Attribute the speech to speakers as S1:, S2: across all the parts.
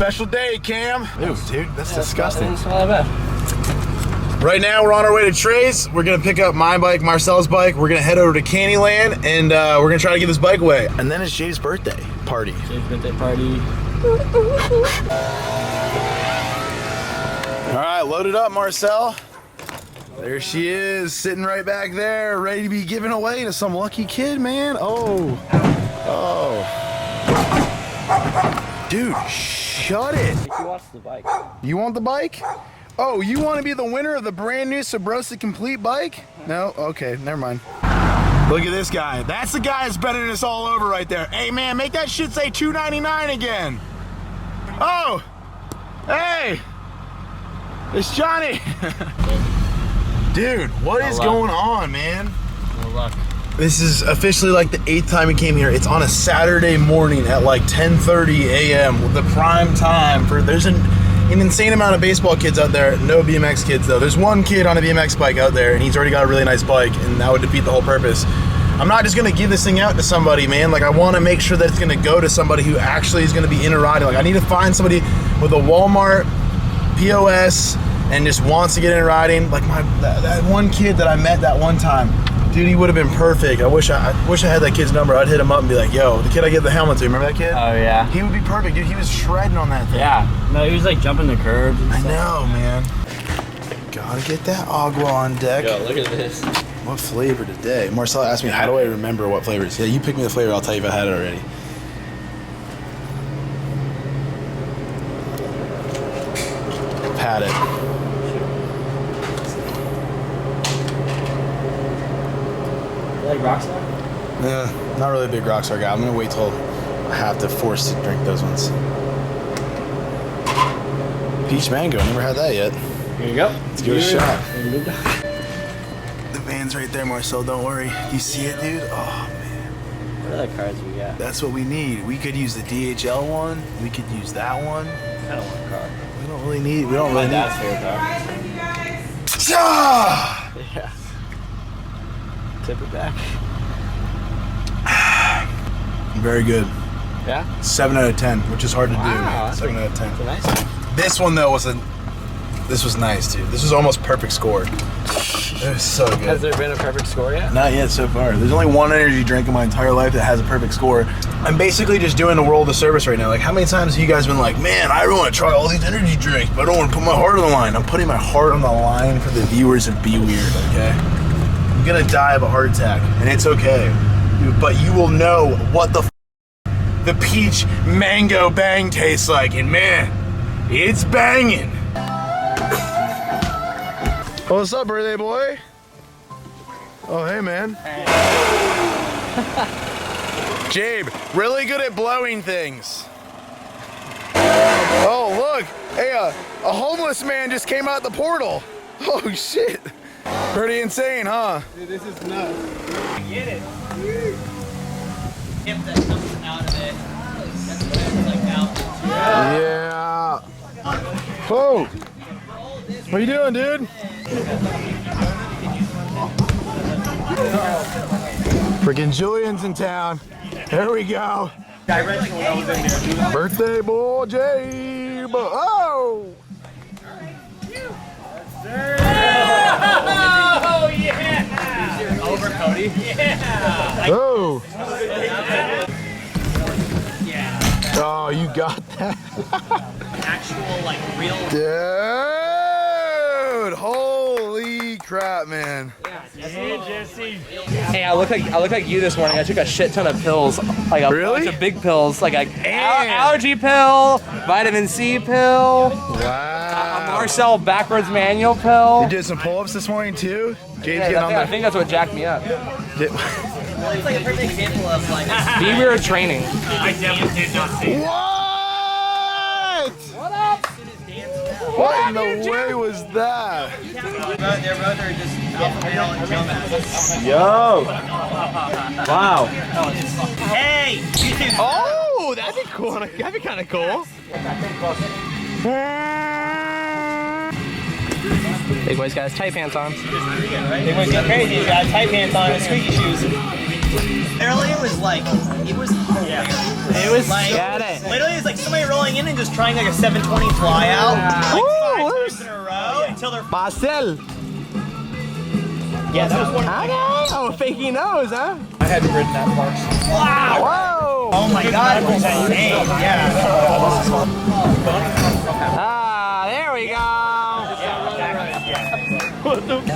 S1: Special day, Cam. Ew, dude, that's disgusting.
S2: That's all bad.
S1: Right now, we're on our way to Trey's. We're gonna pick up my bike, Marcel's bike. We're gonna head over to Candyland, and we're gonna try to get this bike away. And then it's Jay's birthday party.
S2: Jay's birthday party.
S1: All right, load it up, Marcel. There she is, sitting right back there, ready to be given away to some lucky kid, man. Oh. Dude, shut it.
S2: He wants the bike.
S1: You want the bike? Oh, you want to be the winner of the brand new Sabrosa Complete bike? No? Okay, never mind. Look at this guy. That's the guy that's bending us all over right there. Hey, man, make that shit say $2.99 again. Oh, hey, it's Johnny. Dude, what is going on, man?
S2: No luck.
S1: This is officially like the 8th time we came here. It's on a Saturday morning at like 10:30 a.m. The prime time for, there's an insane amount of baseball kids out there. No BMX kids though. There's one kid on a BMX bike out there and he's already got a really nice bike, and that would defeat the whole purpose. I'm not just gonna give this thing out to somebody, man. Like, I wanna make sure that it's gonna go to somebody who actually is gonna be into riding. Like, I need to find somebody with a Walmart POS and just wants to get in riding. Like that one kid that I met that one time. Dude, he would have been perfect. I wish I had that kid's number. I'd hit him up and be like, yo, the kid I gave the helmet to, remember that kid?
S2: Oh, yeah.
S1: He would be perfect, dude. He was shredding on that thing.
S2: Yeah. No, he was like jumping the curbs and
S1: I
S2: stuff.
S1: know, man. Gotta get that agua on deck.
S2: Yo, look at this.
S1: What flavor today? Marcel asked me, how do I remember what flavors? Yeah, you pick me the flavor, I'll tell you if I had it already. I've had it.
S2: You like Rockstar?
S1: Yeah, not really a big Rockstar guy. I'm gonna wait till I have to force to drink those ones. Peach mango, never had that yet.
S2: Here you go.
S1: Let's give it a shot.
S2: Here you go.
S1: The van's right there, Marcel, don't worry. You see it, dude? Oh, man.
S2: What other cards we got?
S1: That's what we need. We could use the DHL one. We could use that one.
S2: I don't want a car.
S1: We don't really need,
S2: My dad's favorite car.
S1: Ah!
S2: Yeah. Tip it back.
S1: Very good.
S2: Yeah?
S1: 7 out of 10, which is hard to do.
S2: Wow,
S1: 7 out of 10.
S2: That's a nice one.
S1: This one, though, this was nice, dude. This was almost perfect score. It was so good.
S2: Has there been a perfect score yet?
S1: Not yet so far. There's only one energy drink in my entire life that has a perfect score. I'm basically just doing the world a service right now. Like, how many times have you guys been like, man, I want to try all these energy drinks, but I don't want to put my heart on the line. I'm putting my heart on the line for the viewers of Be Weird, okay? I'm gonna die of a heart attack, and it's okay. But you will know what the peach mango bang tastes like, and man, it's banging. What's up, birthday boy? Oh, hey, man.
S2: Hey.
S1: Jabe, really good at blowing things. Oh, look. Hey, a homeless man just came out the portal. Oh, shit. Pretty insane, huh?
S3: Dude, this is nuts.
S2: Get it. Hip that comes out of it. That's like out.
S1: Yeah. Whoa. What are you doing, dude? Freaking Julian's in town. There we go. Birthday boy, Jabe. Oh!
S2: Oh, yeah! Over Cody? Yeah!
S1: Oh!
S2: Yeah.
S1: Oh, you got that?
S2: Actual, like, real...
S1: Dude! Holy crap, man.
S2: Hey, I look like you this morning. I took a shit ton of pills, like a bunch of big pills, like a allergy pill, vitamin C pill, a Marcel backwards manual pill.
S1: You did some pull-ups this morning too? James getting on
S2: I think that's what jacked me up.
S4: It's like a perfect example of like
S2: Be Weird training.
S4: I definitely did not see it.
S1: What?
S2: What up?
S1: What in the way was that?
S4: They're both are just alpha male and dumbass.
S2: Yo. Wow.
S4: Hey! YouTube.
S2: Oh, that'd be cool. That'd be kind of cool. Big boy's got his tight pants on.
S4: Big boy's got crazy. He's got tight pants on and squeaky shoes. Literally, it was like, it was hilarious.
S2: It was
S4: Like, literally, it's like somebody rolling in and just trying like a 720 fly out, like 5 times in a row until they're.
S2: Marcel.
S4: Yeah, that was one.
S2: Okay. Oh, fakey nose, huh?
S1: I had ridden that park.
S4: Wow!
S2: Whoa.
S4: Oh my god, it was insane. Yeah.
S2: Ah, there we go.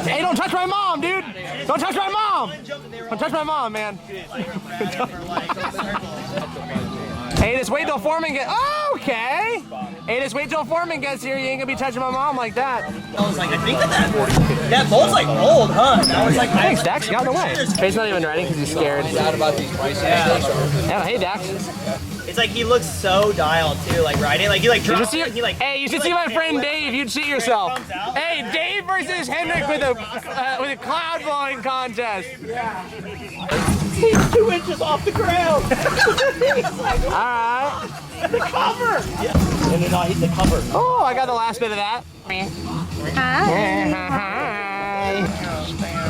S2: Hey, don't touch my mom, dude. Don't touch my mom. Don't touch my mom, man. Hey, just wait till Foreman gets. Oh, okay. Hey, just wait till Foreman gets here. You ain't gonna be touching my mom like that.
S4: I was like, I think that ball's like rolled, huh? I was like,
S2: Thanks, Dax. Got in the way. Trey's not even riding because he's scared. Yeah, hey, Dax.
S4: It's like he looks so dialed too, like riding, like he like.
S2: Did you see?
S4: He like.
S2: Hey, you should see my friend Dave. You'd shit yourself. Hey, Dave versus Hendrick with a cloud blowing contest.
S4: He's 2 inches off the ground.
S2: All right.
S4: The cover. Yeah. And then I hit the cover.
S2: Oh, I got the last bit of that. Hi.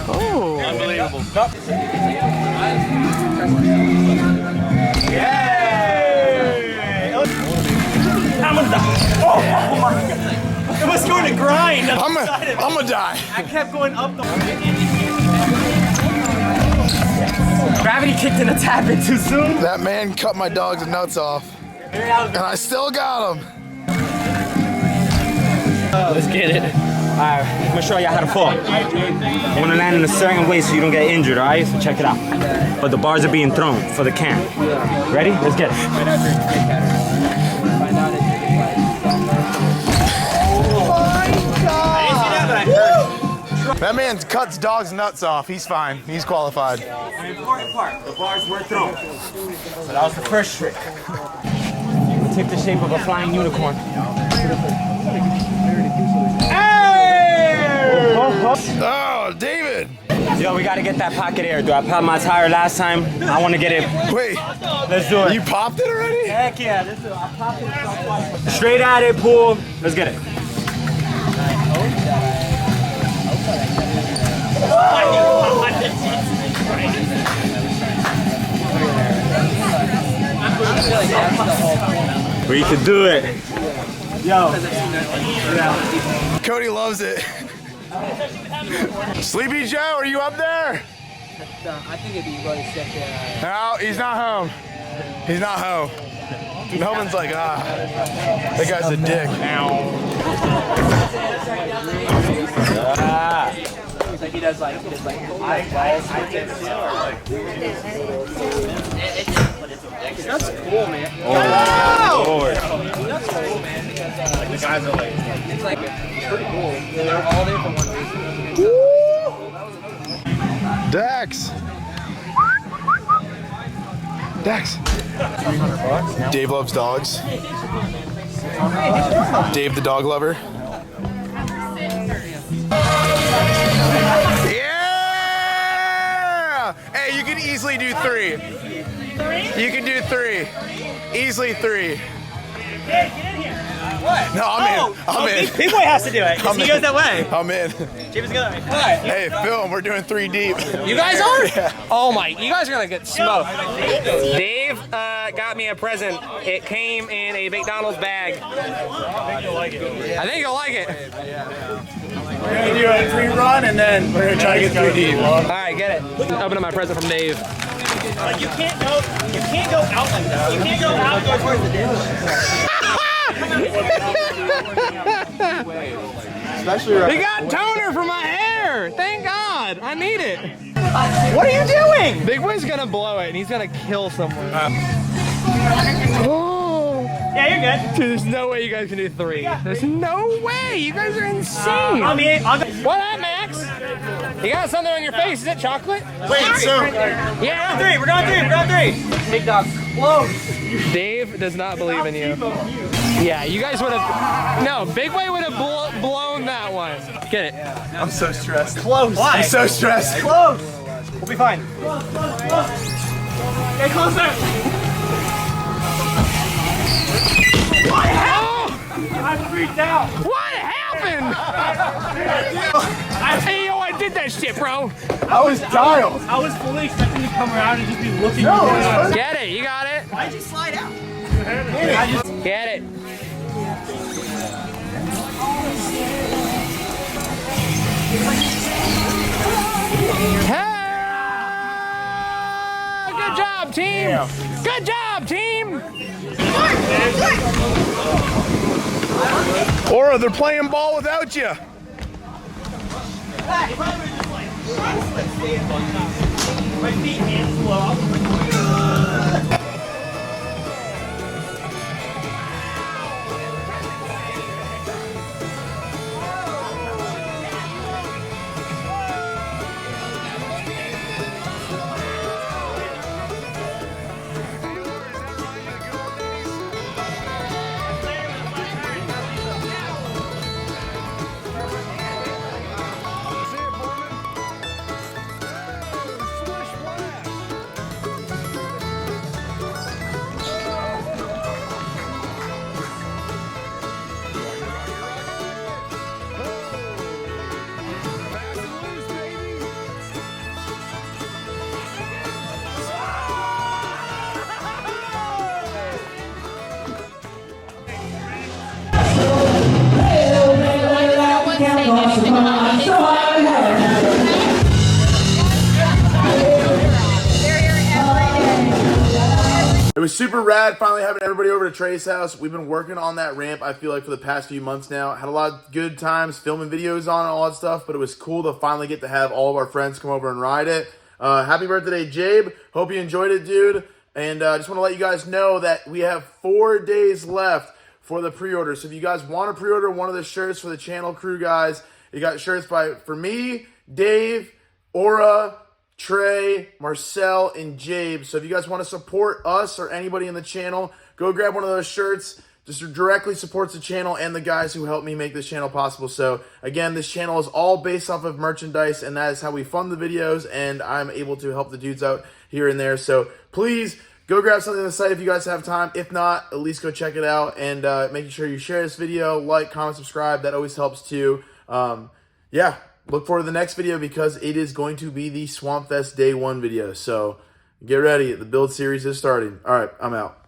S2: Oh.
S1: Unbelievable.
S4: I'm gonna die. Oh my god. It was going to grind.
S1: I'm gonna die.
S4: I kept going up the. Gravity kicked in a tad bit too soon.
S1: That man cut my dog's nuts off. And I still got him.
S2: Let's get it.
S3: Alright, I'm gonna show you how to fall. You wanna land in a certain way so you don't get injured, alright? So check it out. But the bars are being thrown for the cam. Ready? Let's get it.
S1: That man cuts dogs' nuts off. He's fine. He's qualified.
S3: An important part, the bars were thrown. So that was the first trick. Take the shape of a flying unicorn. Hey!
S1: Oh, David!
S3: Yo, we gotta get that pocket air. Do I popped my tire last time? I wanna get it.
S1: Wait,
S3: Let's do it.
S1: you popped it already?
S4: Heck yeah, I popped it twice.
S3: Straight at it, pull. Let's get it. We can do it. Yo.
S1: Cody loves it. Sleepy Joe, are you up there?
S2: I think it'd be really sick.
S1: No, he's not home. He's not home. Melvin's like, that guy's a dick.
S2: He does like That's cool, man.
S1: Oh, Lord.
S2: That's cool, man. Because the guys are like, it's like pretty cool. They're all there for one reason.
S1: Dax. Dax. Dave loves dogs. Dave the dog lover. Yeah! Hey, you can easily do 3. You can do 3. Easily 3.
S4: Get in here. What?
S1: No, I'm in. I'm in.
S4: Big boy has to do it, because he goes that way.
S1: I'm in.
S4: James goes that way.
S1: Hey, film, we're doing 3 deep.
S2: You guys are?
S1: Yeah.
S2: Oh my, you guys are gonna get smoked. Dave got me a present. It came in a McDonald's bag. I think you'll like it.
S1: We're gonna do a 3 run and then we're gonna try to get 3 deep.
S2: All right, get it. Open up my present from Dave.
S4: Like you can't go out like that. You can't go out and go towards the ditch.
S1: Especially right.
S2: We got toner for my hair. Thank God. I need it.
S4: What are you doing?
S2: Big Boy's gonna blow it and he's gonna kill someone. Oh.
S4: Yeah, you're good.
S2: Dude, there's no way you guys can do 3. There's no way. You guys are insane.
S4: I'll go.
S2: What up, Max? You got something on your face. Is it chocolate?
S1: Wait, so
S2: Yeah.
S4: 3. We're going 3. We're going 3. Big dog. Close.
S2: Dave does not believe in you. Yeah, you guys would have. No, Big Boy would have blown that one. Get it.
S1: I'm so stressed.
S4: Close. Why?
S1: I'm so stressed.
S4: Close. We'll be fine. Get closer. What happened? I'm freaked out.
S2: What happened? Hey, yo, I did that shit, bro.
S1: I was dialed.
S5: I was fully expecting to come around and just be looking.
S2: Get it. You got it.
S4: Why'd you slide out?
S2: Get it. Hey! Good job, team. Good job, team.
S1: Aura, they're playing ball without you.
S4: My feet hands flew off.
S1: It was super rad finally having everybody over to Trey's house. We've been working on that ramp, I feel like, for the past few months now. Had a lot of good times filming videos on it and all that stuff, but it was cool to finally get to have all of our friends come over and ride it. Happy birthday, Jabe. Hope you enjoyed it, dude. And I just want to let you guys know that we have 4 days left for the pre-order. So if you guys want to pre-order one of the shirts for the channel crew, guys, you got shirts for me, Dave, Aura, Trey, Marcel, and Jabe. So if you guys want to support us or anybody in the channel, go grab one of those shirts. Just directly supports the channel and the guys who helped me make this channel possible. So again, this channel is all based off of merchandise, and that is how we fund the videos, and I'm able to help the dudes out here and there. So please go grab something on the site if you guys have time. If not, at least go check it out, and making sure you share this video, like, comment, subscribe. That always helps too. Yeah. Look forward to the next video because it is going to be the Swamp Fest Day 1 video. So get ready. The build series is starting. All right, I'm out.